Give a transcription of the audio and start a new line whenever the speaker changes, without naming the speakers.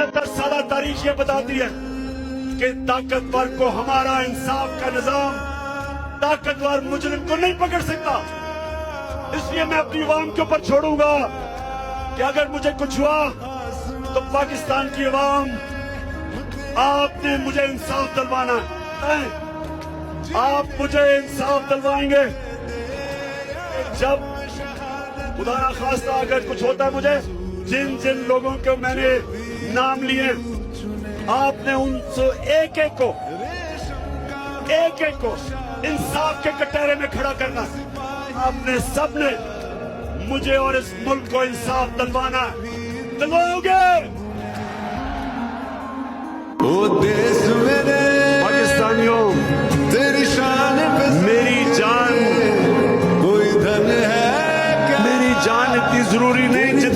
10 साल तारीख ये बताती है कि ताकतवर को हमारा इंसाफ का निजाम ताकतवर मुजरिम को नहीं पकड़ सकता। इसलिए मैं अपनी अवाम के ऊपर छोड़ूंगा कि अगर मुझे कुछ हुआ तो पाकिस्तान की अवाम, आपने मुझे इंसाफ दिलवाना है, आप मुझे इंसाफ दिलवाएंगे। जब खुदा ना खास्ता अगर कुछ होता है मुझे, जिन जिन लोगों को मैंने नाम लिए, आपने उनसे एक एक को इंसाफ के कटहरे में खड़ा करना। आपने सबने मुझे और इस मुल्क को इंसाफ दिलवाना, दिलवाओगे?
ओ देश मेरे
पाकिस्तानियों,
तेरी शान पे
मेरी जान,
कोई धन है क्या?
मेरी जान इतनी जरूरी नहीं